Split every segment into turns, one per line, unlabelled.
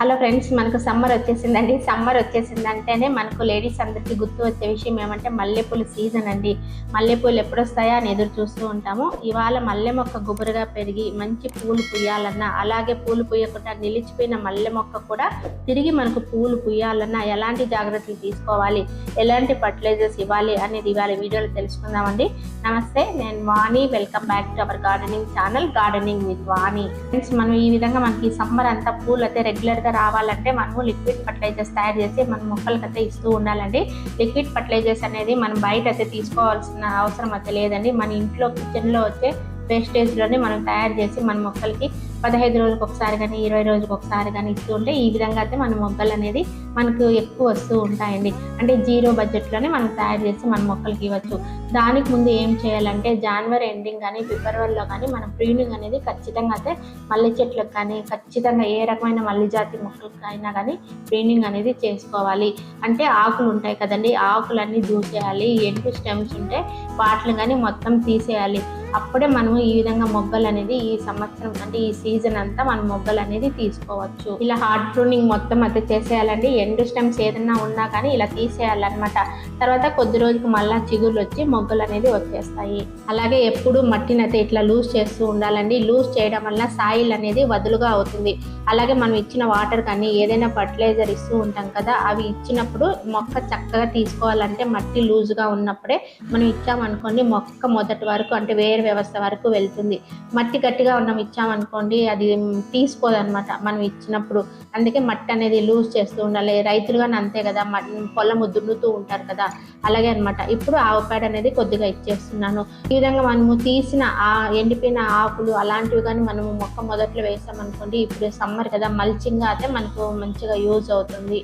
Hello friends, మనకు summer వచ్చేసిందండి. Summer వచ్చేసిందంటేనే మనకు లేడీస్ అందరికీ గుర్తు వచ్చే విషయం ఏమంటే మల్లెపూల సీజన్ అండి. మల్లెపూలు ఎప్పుడు వస్తాయా అని ఎదురు చూస్తూ ఉంటాము. ఇవాళ మల్లె మొక్క గుబురుగా పెరిగి మంచి పూలు పూయాలన్నా, అలాగే పూలు పూయకుండా నిలిచిపోయిన మల్లె మొక్క కూడా తిరిగి మనకు పూలు పూయాలన్నా ఎలాంటి జాగ్రత్తలు తీసుకోవాలి, ఎలాంటి ఫర్టిలైజర్స్ ఇవ్వాలి అనేది ఇవాళ వీడియోలో తెలుసుకుందామండి. నమస్తే, నేను Vani. Welcome back to our gardening channel, gardening with Vani. Friends, మనం ఈ విధంగా మనకి సమ్మర్ అంతా పూలు అయితే రెగ్యులర్ రావాలంటే మనము లిక్విడ్ ఫర్టిలైజర్స్ తయారు చేసి మన మొక్కలకైతే ఇస్తూ ఉండాలండి. లిక్విడ్ ఫర్టిలైజర్స్ అనేది మనం బయట అయితే తీసుకోవాల్సిన అవసరం అయితే లేదండి. మన ఇంట్లో కిచెన్లో వచ్చే వేస్టేజ్లోనే మనం తయారు చేసి మన మొక్కలకి 15 రోజులకు ఒకసారి కానీ 20 రోజులకు ఒకసారి కానీ ఇస్తూ ఉంటే ఈ విధంగా అయితే మన మొక్కలు అనేది మనకు ఎక్కువ వస్తూ ఉంటాయండి. అంటే జీరో బడ్జెట్లోనే మనం తయారు చేసి మన మొక్కలకి ఇవ్వచ్చు. దానికి ముందు ఏం చేయాలంటే జనవరి ఎండింగ్ కానీ ఫిబ్రవరిలో కానీ మనం ప్రీనింగ్ అనేది ఖచ్చితంగా అయితే మల్లె చెట్లకు కానీ ఖచ్చితంగా ఏ రకమైన మల్లె జాతి మొక్కలకి అయినా కానీ ప్రీనింగ్ అనేది చేసుకోవాలి. అంటే ఆకులు ఉంటాయి కదండి, ఆకులన్నీ దూసేయాలి. ఎండు స్టెమ్స్ ఉంటే వాటిని కానీ మొత్తం తీసేయాలి. అప్పుడే మనము ఈ విధంగా మొగ్గలు అనేది ఈ సంవత్సరం అంటే ఈ సీజన్ అంతా మనం మొగ్గలు అనేది తీసుకోవచ్చు. ఇలా హార్డ్ ప్రూనింగ్ మొత్తం అయితే చేసేయాలండి. ఎండు స్టెమ్స్ ఏదైనా ఉన్నా కానీ ఇలా తీసేయాలన్నమాట. తర్వాత కొద్ది రోజులకు మళ్ళీ చిగుర్లు వచ్చి మొగ్గలు అనేది వచ్చేస్తాయి. అలాగే ఎప్పుడు మట్టిని అయితే ఇట్లా లూజ్ చేస్తూ ఉండాలండి. లూజ్ చేయడం వల్ల సాయిల్ అనేది వదులుగా అవుతుంది. అలాగే మనం ఇచ్చిన వాటర్ కానీ ఏదైనా ఫర్టిలైజర్ ఇస్తూ ఉంటాం కదా, అవి ఇచ్చినప్పుడు మొక్క చక్కగా తీసుకోవాలంటే మట్టి లూజ్గా ఉన్నప్పుడే మనం ఇచ్చామనుకోండి మొక్క మొదటి వరకు అంటే వేరు వ్యవస్థ వరకు వెళ్తుంది. మట్టి గట్టిగా ఉన్నాం ఇచ్చామనుకోండి అది తీసుకోదన్నమాట మనం ఇచ్చినప్పుడు. అందుకే మట్టి అనేది లూజ్ చేస్తూ ఉండాలి. రైతులు కానీ అంతే కదా, పొలము దున్నుతూ ఉంటారు కదా, అలాగే అనమాట. ఇప్పుడు ఆవు పేడ అనేది కొద్దిగా ఇచ్చేస్తున్నాను. ఈ విధంగా మనము తీసిన ఎండిపోయిన ఆకులు అలాంటివి కానీ మనము మొక్క మొదట్లో వేసామనుకోండి, ఇప్పుడు సమ్మర్ కదా మల్చింగ్ అయితే మనకు మంచిగా యూజ్ అవుతుంది.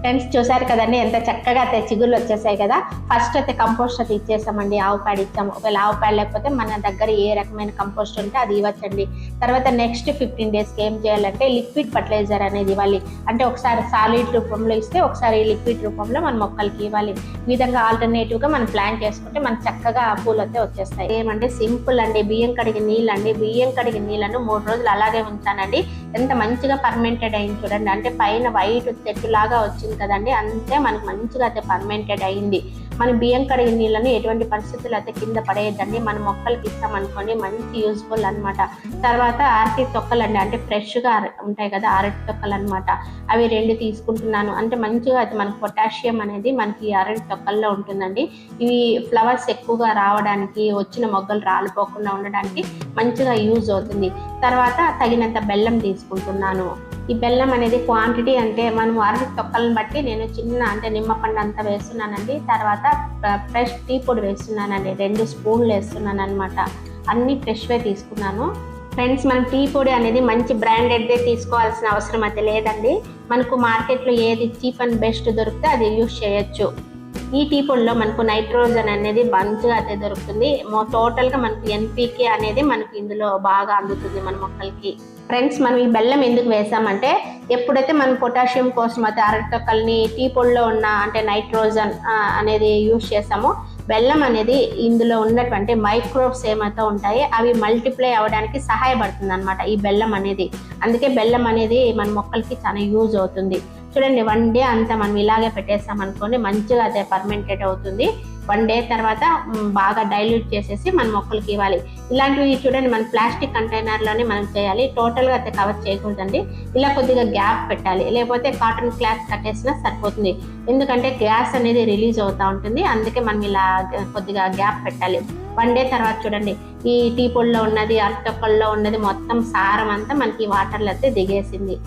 ఫ్రెండ్స్, చూసారు కదండి ఎంత చక్కగా అయితే చిగుళ్ళు వచ్చేసాయి కదా. ఫస్ట్ అయితే కంపోస్ట్ అయితే ఇచ్చేసామండి, ఆవు పేడ ఇచ్చాము. ఒకవేళ ఆవు పేడ లేకపోతే మన దగ్గర ఏ రకమైన కంపోస్ట్ ఉంటే అది ఇవ్వచ్చండి. తర్వాత నెక్స్ట్ 15 డేస్కి ఏం చేయాలంటే లిక్విడ్ ఫర్టిలైజర్ అనేది ఇవ్వాలి. అంటే ఒకసారి సాలిడ్ రూపంలో ఇస్తే ఒకసారి లిక్విడ్ రూపంలో మన మొక్కలకి ఇవ్వాలి. ఈ విధంగా ఆల్టర్నేటివ్గా మనం ప్లాన్ చేసుకుంటే మనకు చక్కగా పూలు అయితే వచ్చేస్తాయి. ఏమంటే సింపుల్ అండి, బియ్యం కడిగిన నీళ్ళండి. బియ్యం కడిగిన నీళ్ళను 3 రోజులు అలాగే ఉంచానండి. ఎంత మంచిగా పర్మెంటెడ్ అయింది చూడండి. అంటే పైన వైట్ తెట్టులాగా వచ్చింది కదండి, అంతే మనకు మంచిగా అయితే పర్మెంటెడ్ అయింది. మనం బియ్యం కడిగిన నీళ్ళని ఎటువంటి పరిస్థితులు అయితే కింద పడేయద్దండి. మన మొక్కలకి ఇస్తామనుకోండి మంచి యూజ్ఫుల్ అనమాట. తర్వాత అరటి తొక్కలు అండి, అంటే ఫ్రెష్గా ఉంటాయి కదా అరటి తొక్కలు అనమాట, అవి 2 తీసుకుంటున్నాను. అంటే మంచిగా అయితే మనకు పొటాషియం అనేది మనకి అరటి తొక్కల్లో ఉంటుందండి. ఇవి ఫ్లవర్స్ ఎక్కువగా రావడానికి, వచ్చిన మొగ్గలు రాలిపోకుండా ఉండడానికి మంచిగా యూజ్ అవుతుంది. తర్వాత తగినంత బెల్లం తీసుకుంటున్నాను. ఈ బెల్లం అనేది క్వాంటిటీ అంటే మనం అరటి తొక్కలను బట్టి నేను చిన్న అంటే నిమ్మపండు అంతా వేస్తున్నానండి. తర్వాత ఫ్రెష్ టీ పొడి వేస్తున్నానండి, 2 స్పూన్లు వేస్తున్నాను అనమాట. అన్నీ ఫ్రెష్వే తీసుకున్నాను. ఫ్రెండ్స్, మనం టీ పొడి అనేది మంచి బ్రాండెడ్దే తీసుకోవాల్సిన అవసరం అయితే లేదండి. మనకు మార్కెట్లో ఏది చీప్ అండ్ బెస్ట్ దొరికితే అది యూజ్ చేయొచ్చు. ఈ టీ పొడిలో మనకు నైట్రోజన్ అనేది మంచిగా అయితే దొరుకుతుంది. టోటల్గా మనకు ఎన్పీకే అనేది మనకు ఇందులో బాగా అందుతుంది మన మొక్కలకి. ఫ్రెండ్స్, మనం ఈ బెల్లం ఎందుకు వేసామంటే ఎప్పుడైతే మనం పొటాషియం కోసం అయితే అరటి తొక్కల్ని టీ పొడిలో ఉన్న అంటే నైట్రోజన్ అనేది యూజ్ చేసామో, బెల్లం అనేది ఇందులో ఉన్నటువంటి మైక్రోబ్స్ ఏమైతే ఉంటాయి అవి మల్టిప్లై అవ్వడానికి సహాయపడుతుంది అనమాట ఈ బెల్లం అనేది. అందుకే బెల్లం అనేది మన మొక్కలకి చాలా యూజ్ అవుతుంది. చూడండి, 1 డే అంతా మనం ఇలాగే పెట్టేస్తాం అనుకోండి మంచిగా అయితే పర్మెంటెడ్ అవుతుంది. 1 డే తర్వాత బాగా డైల్యూట్ చేసేసి మన మొక్కలకి ఇవ్వాలి. ఇలాంటివి చూడండి మన ప్లాస్టిక్ కంటైనర్లోనే మనం చేయాలి. టోటల్గా అయితే కవర్ చేయకూడదండి. ఇలా కొద్దిగా గ్యాప్ పెట్టాలి, లేకపోతే కాటన్ క్లాత్ కట్టేసినా సరిపోతుంది. ఎందుకంటే గ్యాస్ అనేది రిలీజ్ అవుతూ ఉంటుంది. అందుకే మనం ఇలా కొద్దిగా గ్యాప్ పెట్టాలి. 1 డే తర్వాత చూడండి ఈ టీ పొడిలో ఉన్నది అరటి తొక్కల్లో ఉన్నది మొత్తం సారం అంతా మనకి వాటర్లో అయితే దిగేసింది.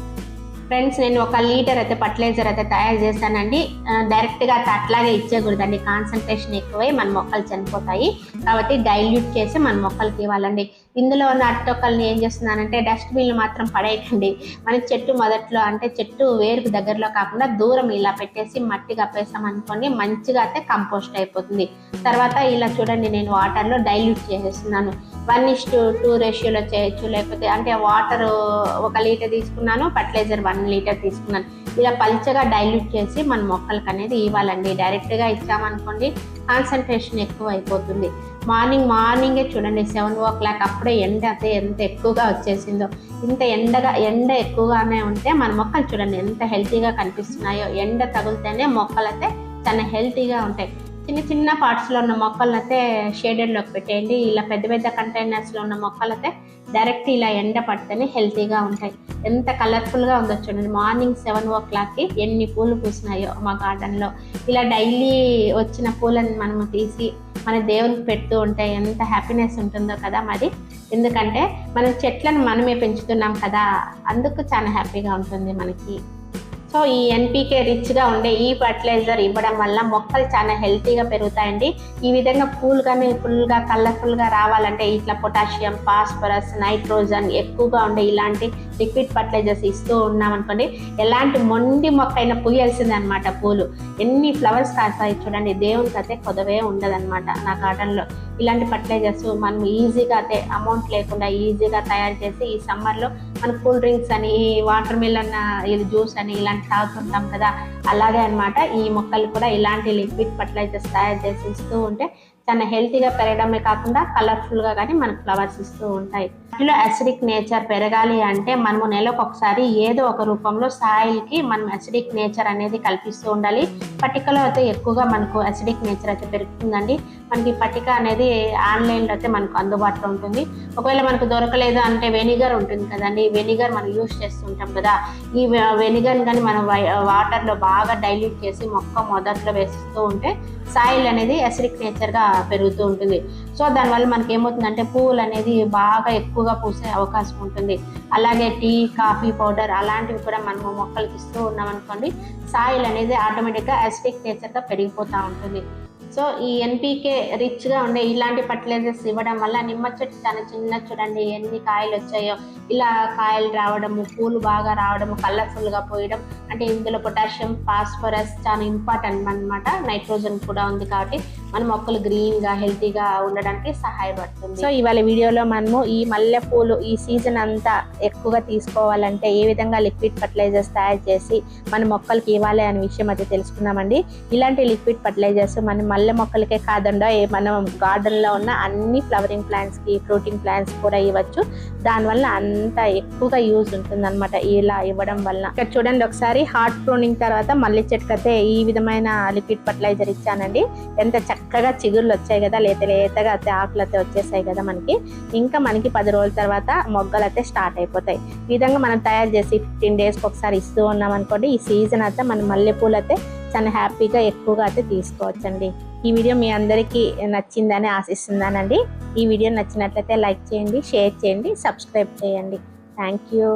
ఫ్రెండ్స్, నేను 1 లీటర్ అయితే ఫర్టిలైజర్ అయితే తయారు చేస్తానండి. డైరెక్ట్గా అట్లాగే ఇచ్చేయకూడదండి, కాన్సన్ట్రేషన్ ఎక్కువై మన మొక్కలు చనిపోతాయి. కాబట్టి డైల్యూట్ చేసి మన మొక్కలకి ఇవ్వాలండి. ఇందులో ఉన్న అట్టొక్కల్ని ఏం చేస్తున్నానంటే డస్ట్బిన్లు మాత్రం పడేయకండి. మన చెట్టు మొదట్లో అంటే చెట్టు వేరుకు దగ్గరలో కాకుండా దూరం ఇలా పెట్టేసి మట్టి కప్పేసామనుకోండి మంచిగా అయితే కంపోస్ట్ అయిపోతుంది. తర్వాత ఇలా చూడండి నేను వాటర్లో డైల్యూట్ చేసేస్తున్నాను. 1:2 రేషియోలో చేయొచ్చు, లేకపోతే అంటే వాటర్ 1 లీటర్ తీసుకున్నాను, ఫర్టిలైజర్ 1 లీటర్ తీసుకున్నాను. ఇలా పల్చగా డైల్యూట్ చేసి మన మొక్కలకు అనేది ఇవ్వాలండి. డైరెక్ట్గా ఇచ్చామనుకోండి కాన్సన్ట్రేషన్ ఎక్కువ అయిపోతుంది. మార్నింగే చూడండి 7 o'clock అప్పుడే ఎండ అయితే ఎంత ఎక్కువగా వచ్చేసిందో. ఇంత ఎండ ఎక్కువగానే ఉంటే మన మొక్కలు చూడండి ఎంత హెల్తీగా కనిపిస్తున్నాయో. ఎండ తగిలితేనే మొక్కలు అయితే చాలా హెల్తీగా ఉంటాయి. చిన్న పార్ట్స్లో ఉన్న మొక్కలను అయితే షేడెడ్లోకి పెట్టేయండి. ఇలా పెద్ద కంటైనర్స్లో ఉన్న మొక్కలు అయితే డైరెక్ట్ ఇలా ఎండ పడితేనే హెల్తీగా ఉంటాయి. ఎంత కలర్ఫుల్గా ఉందో చూడండి. మార్నింగ్ 7 o'clockకి ఎన్ని పూలు పూసినాయో మా గార్డెన్లో. ఇలా డైలీ వచ్చిన పూలను మనము తీసి మన దేవునికి పెడుతూ ఉంటే ఎంత హ్యాపీనెస్ ఉంటుందో కదా మరి. ఎందుకంటే మనం చెట్లను మనమే పెంచుతున్నాం కదా, అందుకు చాలా హ్యాపీగా ఉంటుంది మనకి. సో ఈ ఎన్పికే రిచ్గా ఉండే ఈ ఫర్టిలైజర్ ఇవ్వడం వల్ల మొక్కలు చాలా హెల్తీగా పెరుగుతాయండి. ఈ విధంగా పూలు కానీ ఫుల్గా కలర్ఫుల్గా రావాలంటే ఇట్లా పొటాషియం, ఫాస్ఫరస్, నైట్రోజన్ ఎక్కువగా ఉండే ఇలాంటి లిక్విడ్ ఫర్టిలైజర్స్ ఇస్తూ ఉన్నామనుకోండి, ఎలాంటి మొండి మొక్క అయినా పూయాల్సిందే అనమాట. పూలు ఎన్ని ఫ్లవర్స్ కాస్తాయి చూడండి. దేవునికి అయితే కొదవే ఉండదన్నమాట నా గార్డెన్లో. ఇలాంటి ఫర్టిలైజర్స్ మనం ఈజీగా అయితే అమౌంట్ లేకుండా ఈజీగా తయారు చేసి ఈ సమ్మర్లో మన కూల్ డ్రింక్స్ అని, వాటర్ మిలన్ ఇది జ్యూస్ అని ఇలాంటి తాగుతుంటాం కదా, అలాగే అనమాట ఈ మొక్కలు కూడా ఇలాంటి లిక్విడ్ ఫర్టిలైజర్స్ తయారు చేసి ఇస్తూ ఉంటే చాలా హెల్తీగా పెరగడమే కాకుండా కలర్ఫుల్గా కానీ మనకు ఫ్లవర్స్ ఇస్తూ ఉంటాయి. వాటిలో అసిడిక్ నేచర్ పెరగాలి అంటే మనము నెలకు ఒకసారి ఏదో ఒక రూపంలో సాయిల్కి మనం అసిడిక్ నేచర్ అనేది కల్పిస్తూ ఉండాలి. పట్టికలో అయితే ఎక్కువగా మనకు అసిడిక్ నేచర్ అయితే పెరుగుతుందండి. మనకి పట్టిక అనేది ఆన్లైన్లో అయితే మనకు అందుబాటులో ఉంటుంది. ఒకవేళ మనకు దొరకలేదు అంటే వెనిగర్ ఉంటుంది కదండి, వెనిగర్ మనం యూజ్ చేస్తుంటాం కదా. ఈ వెనిగర్ కానీ మనం వాటర్లో బాగా డైల్యూట్ చేసి మొక్క మొదట్లో వేస్తూ ఉంటే సాయిల్ అనేది అసిడిక్ నేచర్గా పెరుగుతూ ఉంటుంది. సో దానివల్ల మనకి ఏమవుతుందంటే పువ్వులు అనేది బాగా ఎక్కువగా పూసే అవకాశం ఉంటుంది. అలాగే టీ, కాఫీ పౌడర్ అలాంటివి కూడా మనము మొక్కలకి ఇస్తూ ఉన్నాం అనుకోండి, సాయిల్ అనేది ఆటోమేటిక్గా అసిడిక్ నేచర్గా పెరిగిపోతూ ఉంటుంది. సో ఈ ఎన్పికే రిచ్గా ఉండే ఇలాంటి ఫర్టిలైజర్స్ ఇవ్వడం వల్ల నిమ్మ చెట్టు చాలా చిన్న చూడండి ఎన్ని కాయలు వచ్చాయో. ఇలా కాయలు రావడము, పూలు బాగా రావడము, కలర్ఫుల్గా పోయడం అంటే ఇందులో పొటాషియం, ఫాస్ఫరస్ చాలా ఇంపార్టెంట్ అనమాట. నైట్రోజన్ కూడా ఉంది కాబట్టి మన మొక్కలు గ్రీన్గా హెల్తీగా ఉండడానికి సహాయపడుతుంది. సో ఇవాళ వీడియోలో మనము ఈ మల్లె పూలు ఈ సీజన్ అంతా ఎక్కువగా తీసుకోవాలంటే ఏ విధంగా లిక్విడ్ ఫర్టిలైజర్స్ తయారు చేసి మన మొక్కలకి ఇవ్వాలి అనే విషయం అయితే తెలుసుకున్నామండి. ఇలాంటి లిక్విడ్ ఫర్టిలైజర్స్ మన మల్లె మొక్కలకే కాకుండా మనం గార్డెన్లో ఉన్న అన్ని ఫ్లవరింగ్ ప్లాంట్స్కి, ఫ్రూటింగ్ ప్లాంట్స్ కూడా ఇవ్వచ్చు. దానివల్ల అంత ఎక్కువగా యూజ్ ఉంటుంది అనమాట ఇలా ఇవ్వడం వల్ల. ఇక్కడ చూడండి ఒకసారి హార్ట్ ప్రూనింగ్ తర్వాత మల్లె చెట్టుకైతే ఈ విధమైన లిక్విడ్ ఫర్టిలైజర్ ఇచ్చానండి. ఎంత చక్కగా చిగుర్లు వచ్చాయి కదా, లేతగా అయితే ఆకులు అయితే వచ్చేసాయి కదా మనకి. ఇంకా మనకి 10 రోజుల తర్వాత మొగ్గలు అయితే స్టార్ట్ అయిపోతాయి. ఈ విధంగా మనం తయారు చేసి 15 డేస్కి ఒకసారి ఇస్తూ ఉన్నాం అనుకోండి, ఈ సీజన్ అయితే మన మల్లెపూలు అయితే చాలా హ్యాపీగా ఎక్కువగా అయితే తీసుకోవచ్చండి. ఈ వీడియో మీ అందరికీ నచ్చిందని ఆశిస్తున్నానండి. ఈ వీడియో నచ్చినట్లయితే లైక్ చేయండి, షేర్ చేయండి, సబ్స్క్రైబ్ చేయండి. Thank you.